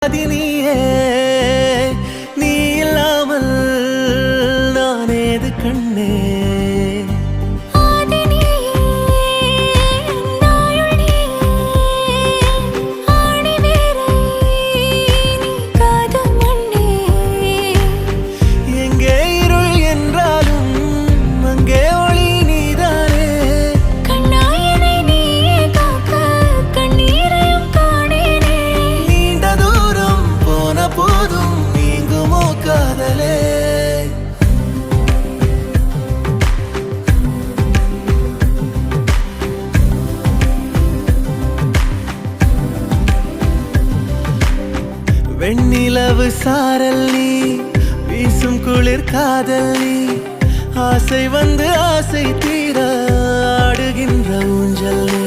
நீயே நீ இல்லாமல் நான் ஏது கண்ணே வெண்ணிலவு சாரல் நீ வீசும் குளிர் காதல் நீ ஆசை வந்து ஆசை தீர ஆடுகின்ற ஊஞ்சல் நீ